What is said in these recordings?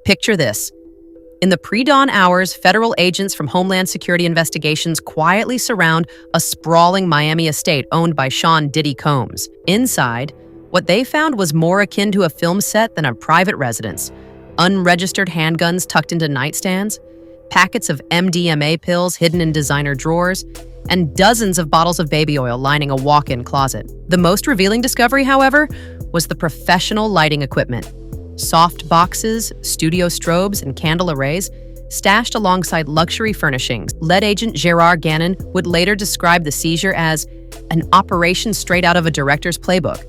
Picture this. In the pre-dawn hours, federal agents from Homeland Security Investigations quietly surround a sprawling Miami estate owned by Sean Diddy Combs. Inside, what they found was more akin to a film set than a private residence. Unregistered handguns tucked into nightstands, packets of MDMA pills hidden in designer drawers, and dozens of bottles of baby oil lining a walk-in closet. The most revealing discovery, however, was the professional lighting equipment. Soft boxes, studio strobes, and candle arrays stashed alongside luxury furnishings. Lead agent Gérard Gannon would later describe the seizure as an operation straight out of a director's playbook,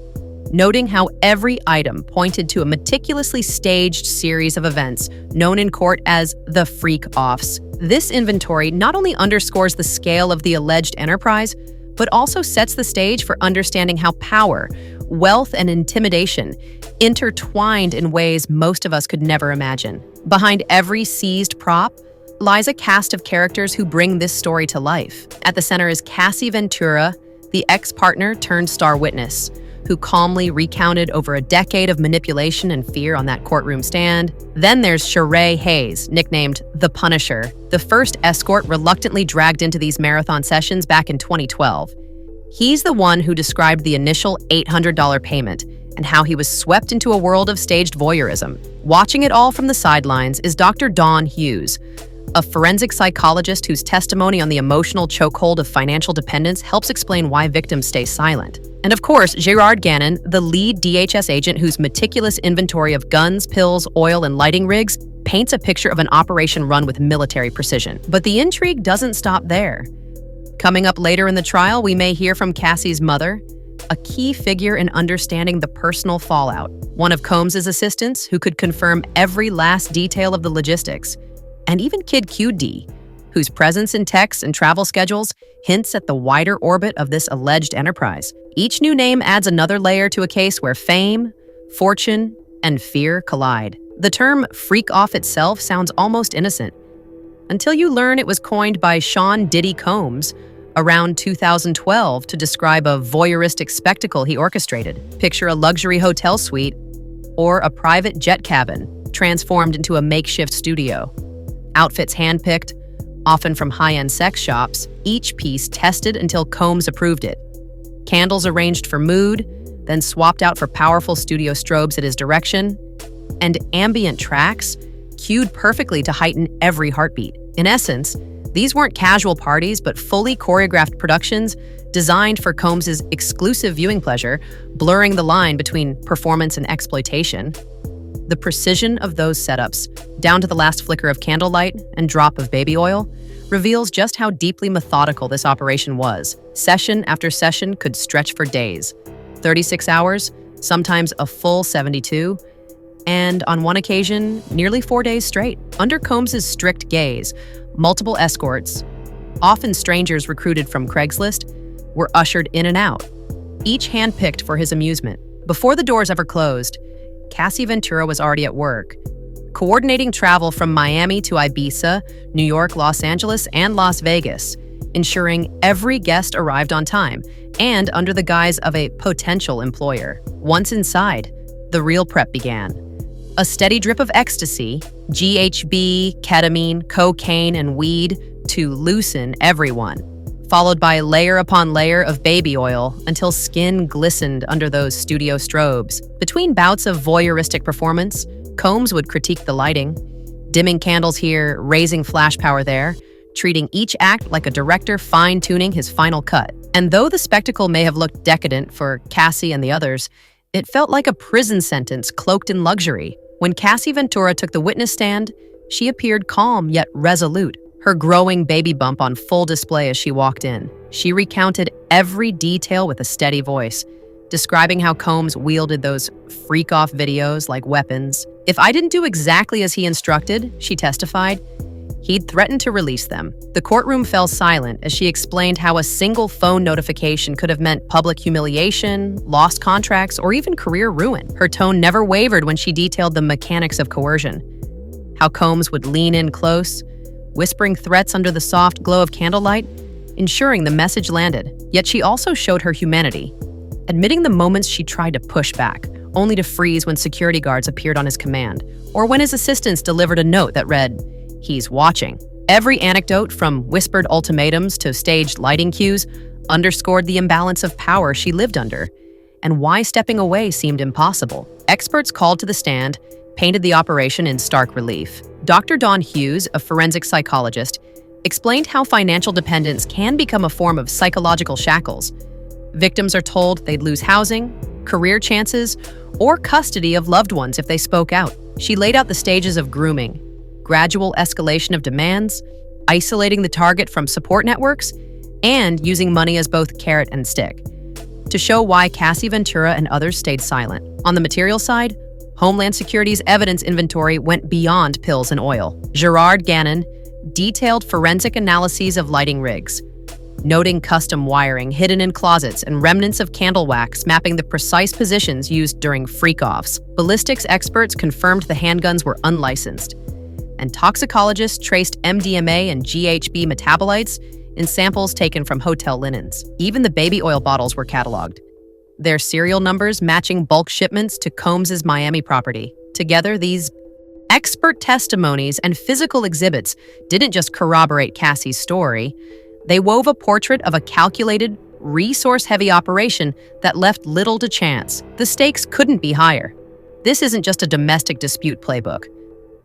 noting how every item pointed to a meticulously staged series of events known in court as the freak-offs. This inventory not only underscores the scale of the alleged enterprise, but also sets the stage for understanding how power, wealth, and intimidation intertwined in ways most of us could never imagine. Behind every seized prop lies a cast of characters who bring this story to life. At the center is Cassie Ventura, the ex-partner turned star witness, who calmly recounted over a decade of manipulation and fear on that courtroom stand. Then there's Sheree Hayes, nicknamed The Punisher, the first escort reluctantly dragged into these marathon sessions back in 2012. He's the one who described the initial $800 payment and how he was swept into a world of staged voyeurism. Watching it all from the sidelines is Dr. Dawn Hughes, a forensic psychologist whose testimony on the emotional chokehold of financial dependence helps explain why victims stay silent. And of course, Gérard Gannon, the lead DHS agent whose meticulous inventory of guns, pills, oil, and lighting rigs paints a picture of an operation run with military precision. But the intrigue doesn't stop there. Coming up later in the trial, we may hear from Cassie's mother, a key figure in understanding the personal fallout, one of Combs' assistants who could confirm every last detail of the logistics, and even Kid QD, whose presence in texts and travel schedules hints at the wider orbit of this alleged enterprise. Each new name adds another layer to a case where fame, fortune, and fear collide. The term freak off itself sounds almost innocent, until you learn it was coined by Sean Diddy Combs around 2012 to describe a voyeuristic spectacle he orchestrated. Picture a luxury hotel suite or a private jet cabin transformed into a makeshift studio. Outfits handpicked, often from high-end sex shops, each piece tested until Combs approved it. Candles arranged for mood, then swapped out for powerful studio strobes at his direction, and ambient tracks cued perfectly to heighten every heartbeat. In essence, these weren't casual parties, but fully choreographed productions designed for Combs' exclusive viewing pleasure, blurring the line between performance and exploitation. The precision of those setups, down to the last flicker of candlelight and drop of baby oil, reveals just how deeply methodical this operation was. Session after session could stretch for days, 36 hours, sometimes a full 72, and on one occasion, nearly 4 days straight. Under Combs' strict gaze, multiple escorts, often strangers recruited from Craigslist, were ushered in and out, each handpicked for his amusement. Before the doors ever closed, Cassie Ventura was already at work, coordinating travel from Miami to Ibiza, New York, Los Angeles, and Las Vegas, ensuring every guest arrived on time and under the guise of a potential employer. Once inside, the real prep began. A steady drip of ecstasy, GHB, ketamine, cocaine, and weed to loosen everyone, followed by layer upon layer of baby oil until skin glistened under those studio strobes. Between bouts of voyeuristic performance, Combs would critique the lighting, dimming candles here, raising flash power there, treating each act like a director fine-tuning his final cut. And though the spectacle may have looked decadent for Cassie and the others, it felt like a prison sentence cloaked in luxury. When Cassie Ventura took the witness stand, she appeared calm yet resolute, her growing baby bump on full display as she walked in. She recounted every detail with a steady voice, describing how Combs wielded those freak-off videos like weapons. "If I didn't do exactly as he instructed," she testified, "he'd threatened to release them." The courtroom fell silent as she explained how a single phone notification could have meant public humiliation, lost contracts, or even career ruin. Her tone never wavered when she detailed the mechanics of coercion, how Combs would lean in close, whispering threats under the soft glow of candlelight, ensuring the message landed. Yet she also showed her humanity, admitting the moments she tried to push back, only to freeze when security guards appeared on his command, or when his assistants delivered a note that read, "He's watching." Every anecdote, from whispered ultimatums to staged lighting cues, underscored the imbalance of power she lived under, and why stepping away seemed impossible. Experts called to the stand painted the operation in stark relief. Dr. Dawn Hughes, a forensic psychologist, explained how financial dependence can become a form of psychological shackles. Victims are told they'd lose housing, career chances, or custody of loved ones if they spoke out. She laid out the stages of grooming: gradual escalation of demands, isolating the target from support networks, and using money as both carrot and stick, to show why Cassie Ventura and others stayed silent. On the material side, Homeland Security's evidence inventory went beyond pills and oil. Gérard Gannon detailed forensic analyses of lighting rigs, noting custom wiring hidden in closets and remnants of candle wax mapping the precise positions used during freak-offs. Ballistics experts confirmed the handguns were unlicensed, and toxicologists traced MDMA and GHB metabolites in samples taken from hotel linens. Even the baby oil bottles were cataloged, their serial numbers matching bulk shipments to Combs's Miami property. Together, these expert testimonies and physical exhibits didn't just corroborate Cassie's story, they wove a portrait of a calculated, resource-heavy operation that left little to chance. The stakes couldn't be higher. This isn't just a domestic dispute playbook.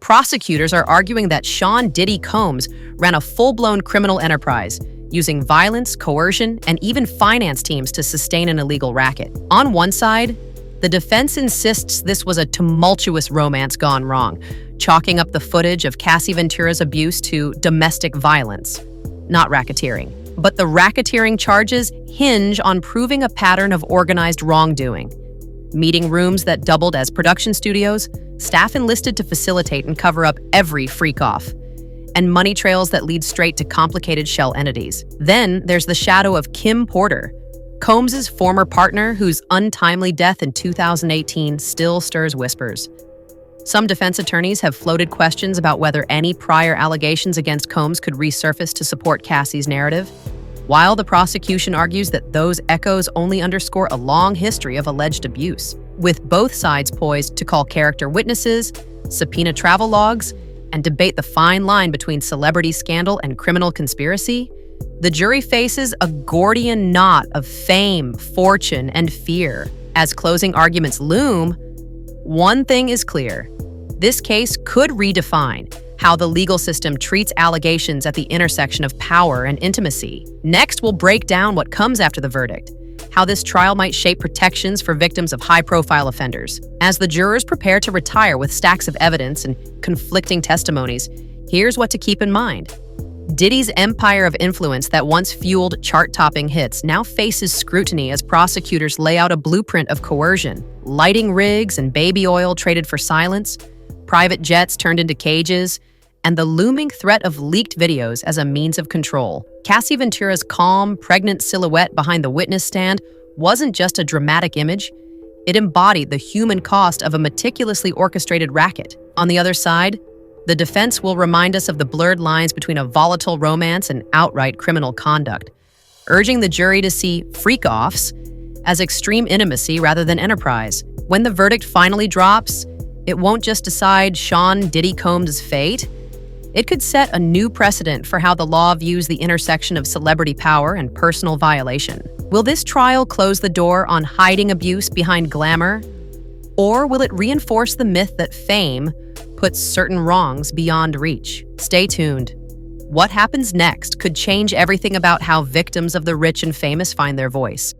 Prosecutors are arguing that Sean Diddy Combs ran a full-blown criminal enterprise, using violence, coercion, and even finance teams to sustain an illegal racket. On one side, the defense insists this was a tumultuous romance gone wrong, chalking up the footage of Cassie Ventura's abuse to domestic violence, not racketeering. But the racketeering charges hinge on proving a pattern of organized wrongdoing. Meeting rooms that doubled as production studios, staff enlisted to facilitate and cover up every freak-off, and money trails that lead straight to complicated shell entities. Then there's the shadow of Kim Porter, Combs's former partner, whose untimely death in 2018 still stirs whispers. Some defense attorneys have floated questions about whether any prior allegations against Combs could resurface to support Cassie's narrative, while the prosecution argues that those echoes only underscore a long history of alleged abuse. With both sides poised to call character witnesses, subpoena travel logs, and debate the fine line between celebrity scandal and criminal conspiracy, the jury faces a Gordian knot of fame, fortune, and fear. As closing arguments loom, one thing is clear: this case could redefine how the legal system treats allegations at the intersection of power and intimacy. Next, we'll break down what comes after the verdict, how this trial might shape protections for victims of high-profile offenders. As the jurors prepare to retire with stacks of evidence and conflicting testimonies, here's what to keep in mind. Diddy's empire of influence that once fueled chart-topping hits now faces scrutiny as prosecutors lay out a blueprint of coercion. Lighting rigs and baby oil traded for silence, private jets turned into cages, and the looming threat of leaked videos as a means of control. Cassie Ventura's calm, pregnant silhouette behind the witness stand wasn't just a dramatic image, it embodied the human cost of a meticulously orchestrated racket. On the other side, the defense will remind us of the blurred lines between a volatile romance and outright criminal conduct, urging the jury to see freak-offs as extreme intimacy rather than enterprise. When the verdict finally drops, it won't just decide Sean Diddy Combs' fate. It could set a new precedent for how the law views the intersection of celebrity power and personal violation. Will this trial close the door on hiding abuse behind glamour? Or will it reinforce the myth that fame puts certain wrongs beyond reach? Stay tuned. What happens next could change everything about how victims of the rich and famous find their voice.